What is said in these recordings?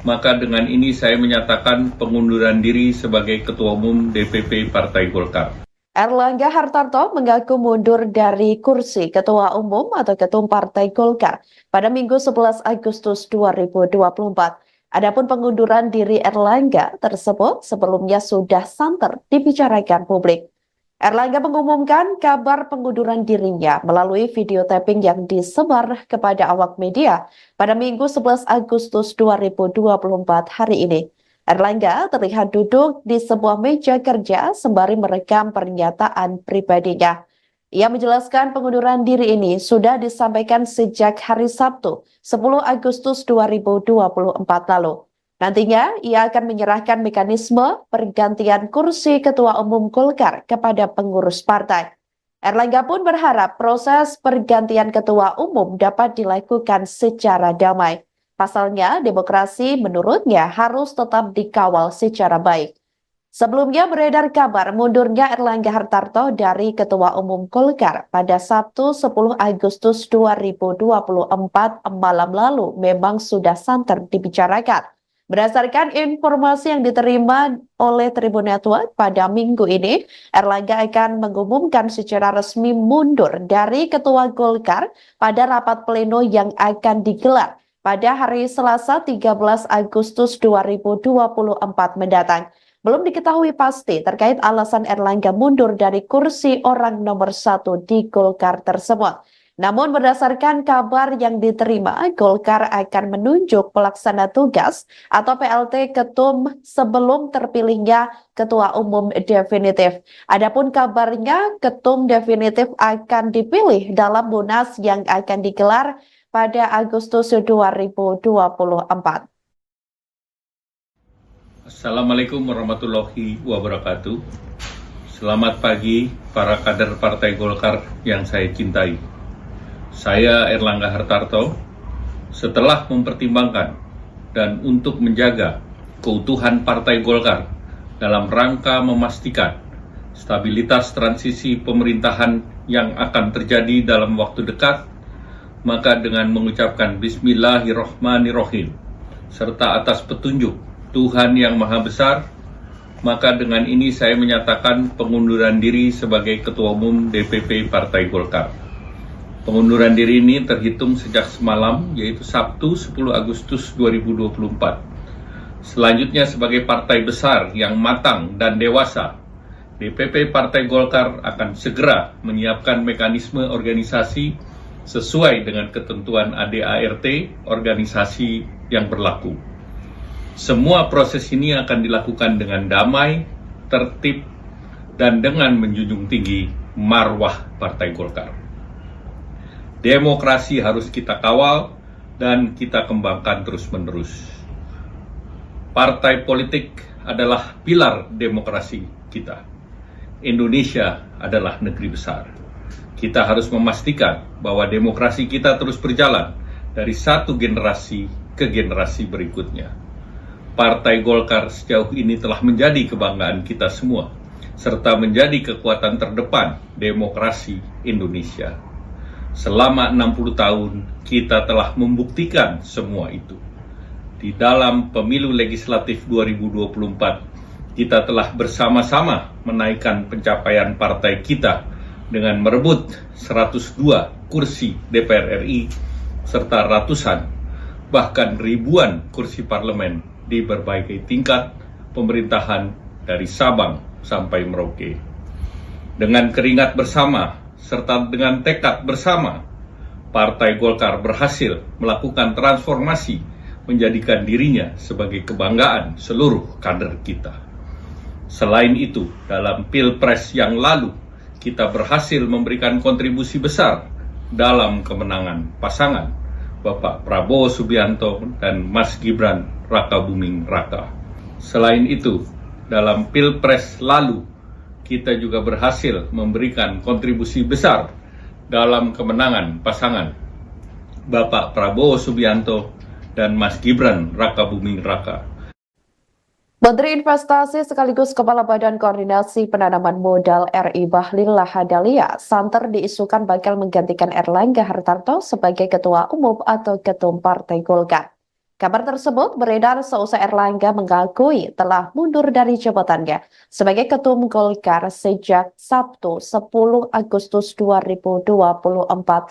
Maka dengan ini saya menyatakan pengunduran diri sebagai Ketua Umum DPP Partai Golkar. Erlangga Hartarto mengaku mundur dari kursi Ketua Umum atau Ketum Partai Golkar pada Minggu 11 Agustus 2024. Adapun pengunduran diri Erlangga tersebut sebelumnya sudah santer dibicarakan publik. Erlangga mengumumkan kabar pengunduran dirinya melalui video tapping yang disebar kepada awak media pada Minggu 11 Agustus 2024 hari ini. Erlangga terlihat duduk di sebuah meja kerja sembari merekam pernyataan pribadinya. Ia menjelaskan pengunduran diri ini sudah disampaikan sejak hari Sabtu, 10 Agustus 2024 lalu. Nantinya, ia akan menyerahkan mekanisme pergantian kursi Ketua Umum Golkar kepada pengurus partai. Erlangga pun berharap proses pergantian Ketua Umum dapat dilakukan secara damai. Pasalnya, demokrasi menurutnya harus tetap dikawal secara baik. Sebelumnya beredar kabar mundurnya Erlangga Hartarto dari Ketua Umum Golkar pada Sabtu 10 Agustus 2024 malam lalu memang sudah santer dibicarakan. Berdasarkan informasi yang diterima oleh Tribun Network pada minggu ini, Erlangga akan mengumumkan secara resmi mundur dari Ketua Golkar pada rapat pleno yang akan digelar pada hari Selasa 13 Agustus 2024 mendatang. Belum diketahui pasti terkait alasan Erlangga mundur dari kursi orang nomor 1 di Golkar tersebut. Namun berdasarkan kabar yang diterima, Golkar akan menunjuk pelaksana tugas atau PLT Ketum sebelum terpilihnya Ketua Umum definitif. Adapun kabarnya Ketum definitif akan dipilih dalam Munas yang akan digelar pada Agustus 2024. Assalamualaikum warahmatullahi wabarakatuh. Selamat pagi para kader Partai Golkar yang saya cintai. Saya Erlangga Hartarto, setelah mempertimbangkan dan untuk menjaga keutuhan Partai Golkar dalam rangka memastikan stabilitas transisi pemerintahan yang akan terjadi dalam waktu dekat, maka dengan mengucapkan Bismillahirrohmanirrohim, serta atas petunjuk Tuhan Yang Maha Besar, maka dengan ini saya menyatakan pengunduran diri sebagai Ketua Umum DPP Partai Golkar. Pengunduran diri ini terhitung sejak semalam, yaitu Sabtu 10 Agustus 2024. Selanjutnya sebagai partai besar yang matang dan dewasa, DPP Partai Golkar akan segera menyiapkan mekanisme organisasi sesuai dengan ketentuan ADART organisasi yang berlaku. Semua proses ini akan dilakukan dengan damai, tertib, dan dengan menjunjung tinggi marwah Partai Golkar. Demokrasi harus kita kawal dan kita kembangkan terus-menerus. Partai politik adalah pilar demokrasi kita. Indonesia adalah negeri besar. Kita harus memastikan bahwa demokrasi kita terus berjalan dari satu generasi ke generasi berikutnya. Partai Golkar sejauh ini telah menjadi kebanggaan kita semua, serta menjadi kekuatan terdepan demokrasi Indonesia. Selama 60 tahun, kita telah membuktikan semua itu. Di dalam pemilu legislatif 2024, kita telah bersama-sama menaikkan pencapaian partai kita dengan merebut 102 kursi DPR RI, serta ratusan, bahkan ribuan kursi parlemen di berbagai tingkat pemerintahan dari Sabang sampai Merauke. Dengan keringat bersama, serta dengan tekad bersama, Partai Golkar berhasil melakukan transformasi menjadikan dirinya sebagai kebanggaan seluruh kader kita. Selain itu, dalam Pilpres yang lalu, kita berhasil memberikan kontribusi besar dalam kemenangan pasangan Bapak Prabowo Subianto dan Mas Gibran Rakabuming Raka. Selain itu, dalam Pilpres lalu, kita juga berhasil memberikan kontribusi besar dalam kemenangan pasangan Bapak Prabowo Subianto dan Mas Gibran Rakabuming Raka. Menteri Investasi sekaligus Kepala Badan Koordinasi Penanaman Modal RI Bahlil Lahadalia santer diisukan bakal menggantikan Erlangga Hartarto sebagai Ketua Umum atau Ketum Partai Golkar. Kabar tersebut beredar seusai Erlangga mengakui telah mundur dari jabatannya sebagai Ketum Golkar sejak Sabtu 10 Agustus 2024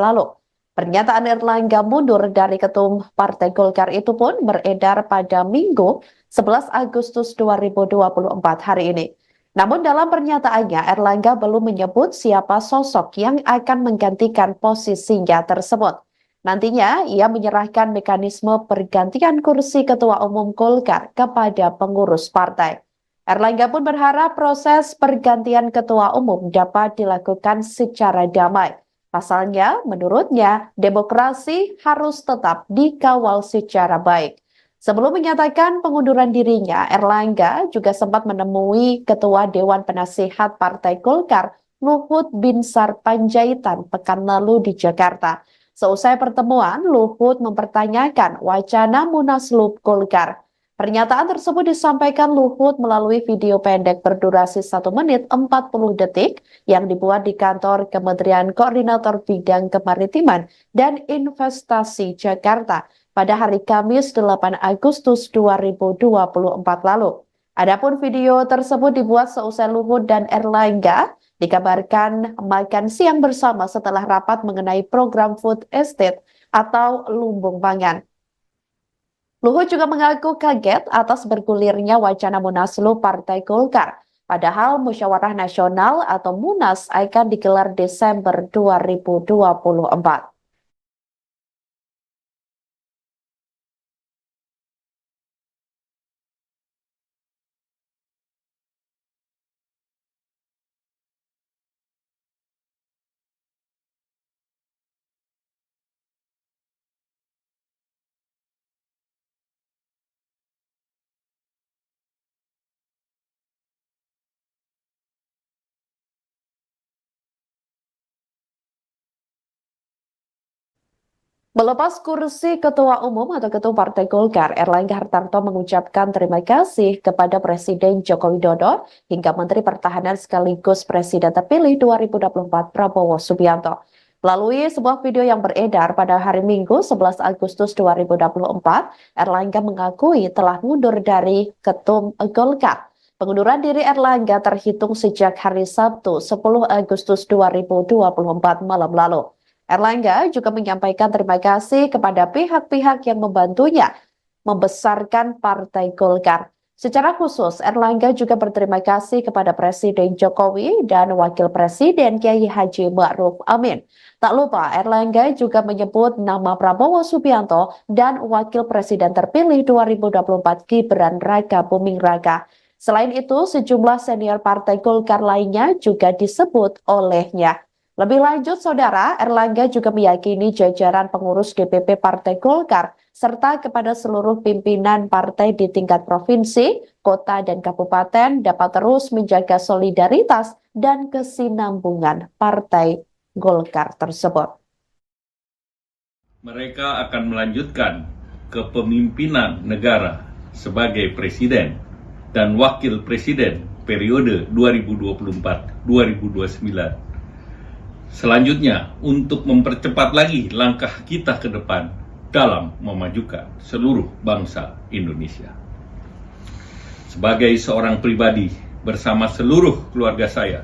lalu. Pernyataan Erlangga mundur dari Ketum Partai Golkar itu pun beredar pada Minggu 11 Agustus 2024 hari ini. Namun dalam pernyataannya, Erlangga belum menyebut siapa sosok yang akan menggantikan posisinya tersebut. Nantinya, ia menyerahkan mekanisme pergantian kursi Ketua Umum Golkar kepada pengurus partai. Erlangga pun berharap proses pergantian Ketua Umum dapat dilakukan secara damai. Pasalnya, menurutnya, demokrasi harus tetap dikawal secara baik. Sebelum menyatakan pengunduran dirinya, Erlangga juga sempat menemui Ketua Dewan Penasihat Partai Golkar, Luhut Binsar Panjaitan, pekan lalu di Jakarta. Seusai pertemuan, Luhut mempertanyakan wacana Munaslup Golkar. Pernyataan tersebut disampaikan Luhut melalui video pendek berdurasi 1 menit 40 detik yang dibuat di kantor Kementerian Koordinator Bidang Kemaritiman dan Investasi Jakarta pada hari Kamis 8 Agustus 2024 lalu. Adapun video tersebut dibuat seusai Luhut dan Erlangga dikabarkan makan siang bersama setelah rapat mengenai program food estate atau lumbung pangan. Luhut juga mengaku kaget atas bergulirnya wacana Munaslup Partai Golkar. Padahal Musyawarah Nasional atau Munas akan digelar Desember 2024. Melepas kursi Ketua Umum atau Ketua Partai Golkar, Erlangga Hartarto mengucapkan terima kasih kepada Presiden Joko Widodo hingga Menteri Pertahanan sekaligus Presiden terpilih 2024 Prabowo Subianto. Melalui sebuah video yang beredar pada hari Minggu 11 Agustus 2024, Erlangga mengakui telah mundur dari Ketum Golkar. Pengunduran diri Erlangga terhitung sejak hari Sabtu 10 Agustus 2024 malam lalu. Erlangga juga menyampaikan terima kasih kepada pihak-pihak yang membantunya membesarkan Partai Golkar. Secara khusus, Erlangga juga berterima kasih kepada Presiden Jokowi dan Wakil Presiden Kiai Haji Ma'ruf Amin. Tak lupa, Erlangga juga menyebut nama Prabowo Subianto dan Wakil Presiden terpilih 2024 Gibran Raka Buming Raka. Selain itu, sejumlah senior Partai Golkar lainnya juga disebut olehnya. Lebih lanjut, Saudara, Erlangga juga meyakini jajaran pengurus DPP Partai Golkar serta kepada seluruh pimpinan partai di tingkat provinsi, kota, dan kabupaten dapat terus menjaga solidaritas dan kesinambungan Partai Golkar tersebut. Mereka akan melanjutkan kepemimpinan negara sebagai presiden dan wakil presiden periode 2024-2029. Selanjutnya, untuk mempercepat lagi langkah kita ke depan dalam memajukan seluruh bangsa Indonesia. Sebagai seorang pribadi bersama seluruh keluarga saya,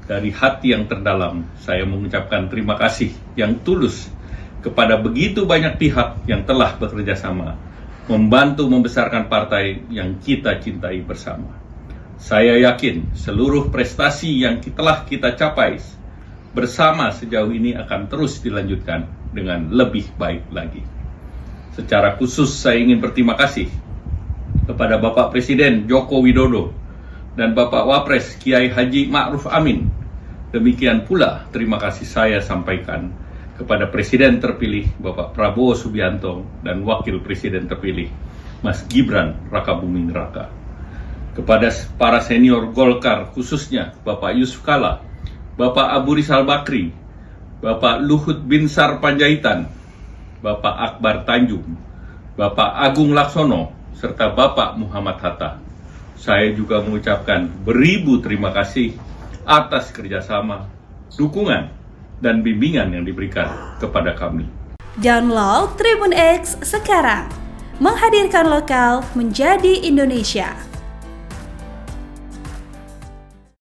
dari hati yang terdalam saya mengucapkan terima kasih yang tulus kepada begitu banyak pihak yang telah bekerja sama membantu membesarkan partai yang kita cintai bersama. Saya yakin seluruh prestasi yang telah kita capai bersama sejauh ini akan terus dilanjutkan dengan lebih baik lagi. Secara khusus saya ingin berterima kasih kepada Bapak Presiden Joko Widodo dan Bapak Wapres Kiai Haji Ma'ruf Amin. Demikian pula terima kasih saya sampaikan kepada Presiden terpilih Bapak Prabowo Subianto dan Wakil Presiden terpilih Mas Gibran Raka Buming Raka. Kepada para senior Golkar khususnya Bapak Yusuf Kala, Bapak Abu Rizal Bakri, Bapak Luhut Binsar Panjaitan, Bapak Akbar Tanjung, Bapak Agung Laksono, serta Bapak Muhammad Hatta. Saya juga mengucapkan beribu terima kasih atas kerjasama, dukungan, dan bimbingan yang diberikan kepada kami. Download Tribun X sekarang, menghadirkan lokal menjadi Indonesia.